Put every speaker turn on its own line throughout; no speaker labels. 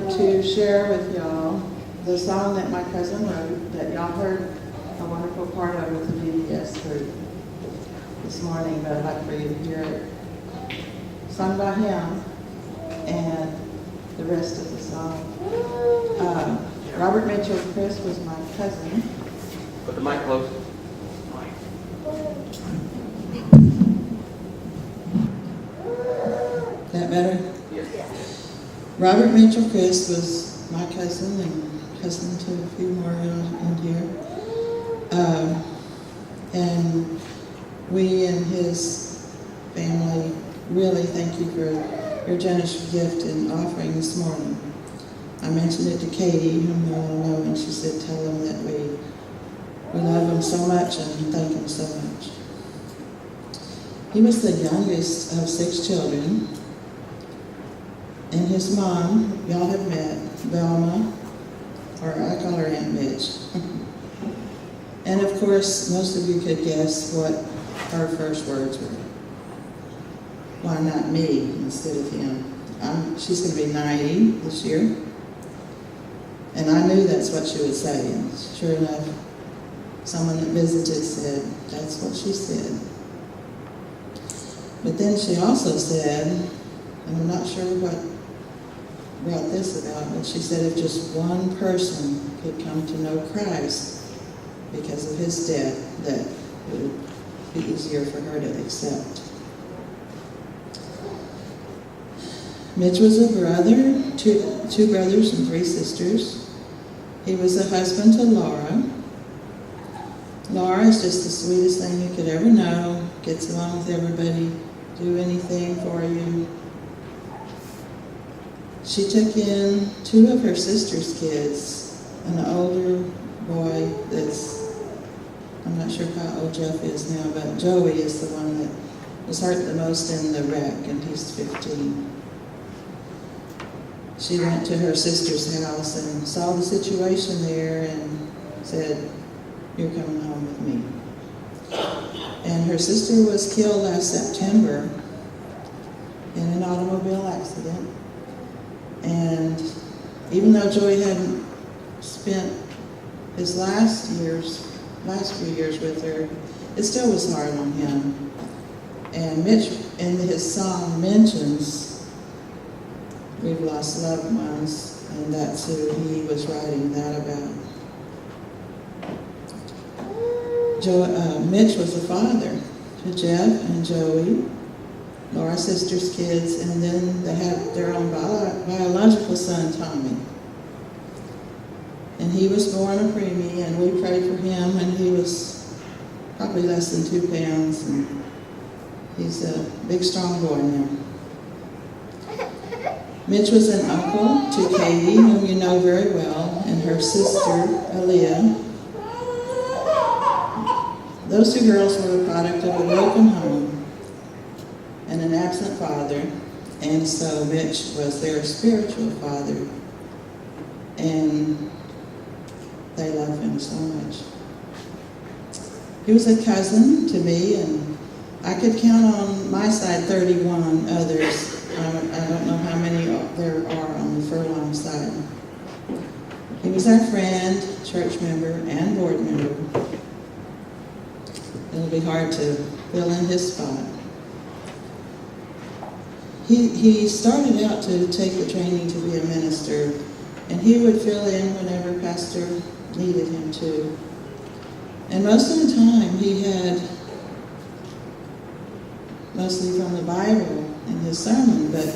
wanted to share with y'all the song that my cousin wrote that y'all heard a wonderful part of with the VBS group this morning, but I'd like for you to hear it sung by him and the rest of the song. Robert Mitchell Chris was my cousin.
Put the mic close.
That better?
Yes.
Robert Mitchell Chris was my cousin and cousin to a few more in here. And we and his family really thank you for your generous gift and offering this morning. I mentioned it to Katie, whom you all know, and she said, tell them that we love him so much and thank him so much. He was the youngest of 6 children, and his mom, y'all have met, Velma, or I call her Aunt Mitch. And of course, most of you could guess what her first words were. Why not me instead of him? She's going to be 90 this year. And I knew that's what she would say. And sure enough, someone that visited said, that's what she said. But then she also said, and I'm not sure what brought this about, but she said if just one person could come to know Christ because of his death, that it would be easier for her to accept. Mitch was a brother, two brothers and 3 sisters. He was a husband to Laura. Laura is just the sweetest thing you could ever know, gets along with everybody, do anything for you. She took in 2 of her sister's kids, an older boy I'm not sure how old Jeff is now, but Joey is the one that was hurt the most in the wreck, and he's 15. She went to her sister's house and saw the situation there and said, you're coming home with me. And her sister was killed last September in an automobile accident. And even though Joey hadn't spent his last few years with her, it still was hard on him. And Mitch, in his song, mentions we've lost loved ones, and that's who he was writing that about. Mitch was a father to Jeff and Joey, Laura's sister's kids, and then they had their own biological son, Tommy. And he was born a preemie, and we prayed for him, and he was probably less than 2 pounds, and he's a big, strong boy now. Mitch was an uncle to Katie, whom you know very well, and her sister, Aaliyah. Those 2 girls were a product of a broken home and an absent father, and so Mitch was their spiritual father, and they love him so much. He was a cousin to me, and I could count on my side 31 others. I don't know how many there are on the furlong side. He was our friend, church member, and board member. It'll be hard to fill in his spot. He started out to take the training to be a minister, and he would fill in whenever pastor needed him to. And most of the time he had mostly from the Bible in his sermon, but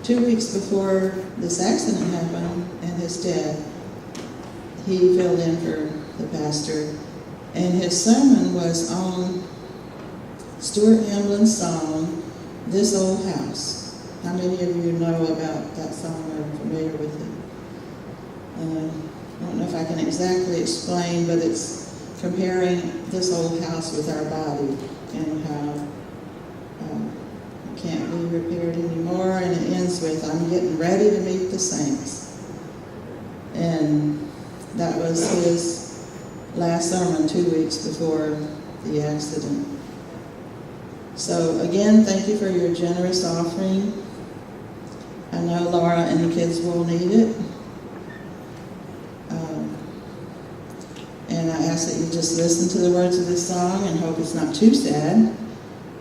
2 weeks before this accident happened and his death, he filled in for the pastor, and his sermon was on Stuart Hamblin's song, This Old House. How many of you know about that song or are familiar with it? I don't know if I can exactly explain, but it's comparing this old house with our body and how it can't be repaired anymore, and it ends with, I'm getting ready to meet the saints. And that was his last sermon 2 weeks before the accident. So again, thank you for your generous offering. I know Laura and the kids will need it. And I ask that you just listen to the words of this song and hope it's not too sad.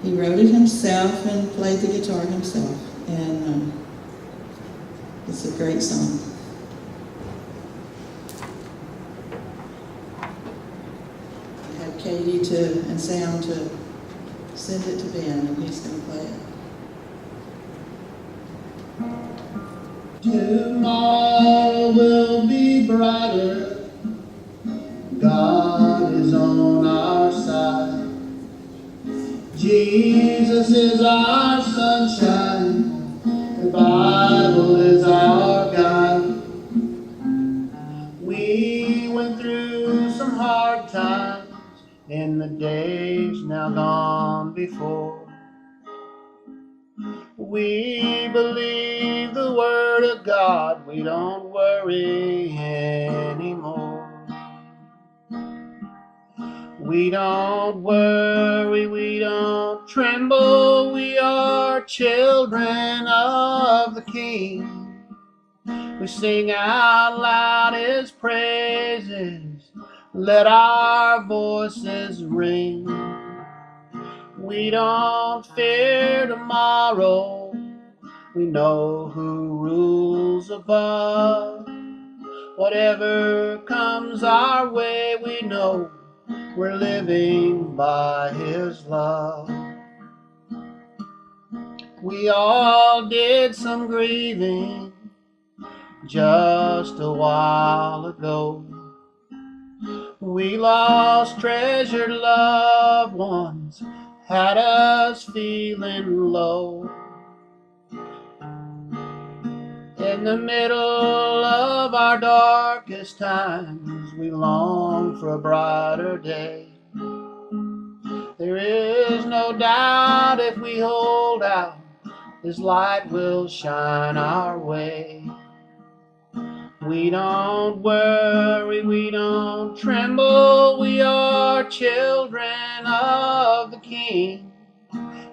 He wrote it himself and played the guitar himself. And it's a great song. I had Katie and Sam to send it to Ben, and he's going to play it.
Tomorrow will be brighter. God is on our side. Jesus is our sunshine. The Bible is our guide. We went through some hard times in the days now gone before. We believe the word of God. We don't worry anymore. We don't worry, we don't tremble. We are children of the King. We sing out loud His praises. Let our voices ring. We don't fear tomorrow. We know who rules above. Whatever comes our way, we know we're living by His love. We all did some grieving just a while ago. We lost treasured loved ones, had us feeling low. In the middle of our darkest times, we long for a brighter day. There is no doubt if we hold out, His light will shine our way. We don't worry, we don't tremble, we are children of the King.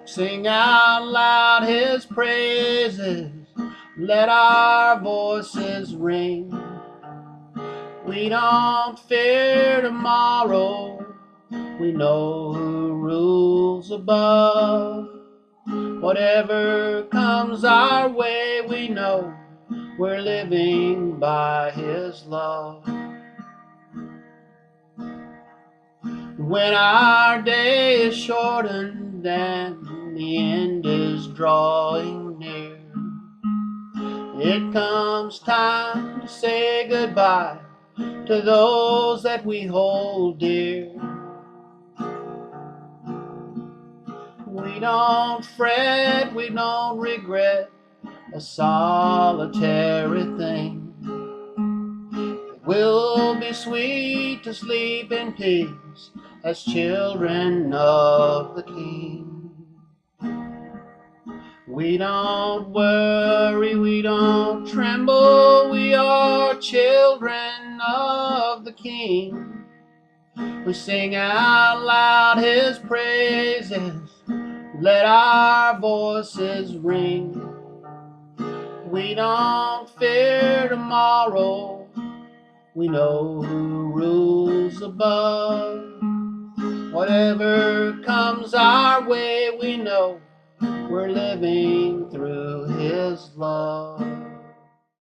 Sing out loud His praises, let our voices ring. We don't fear tomorrow, we know who rules above. Whatever comes our way, we know we're living by His love. When our day is shortened and the end is drawing near, it comes time to say goodbye to those that we hold dear. We don't fret, we don't regret a solitary thing. It will be sweet to sleep in peace as children of the King. We don't worry, we don't tremble, we are children of the King. We sing out loud His praises, let our voices ring. We don't fear tomorrow, we know who rules above. Whatever comes our way, we know we're living through His love.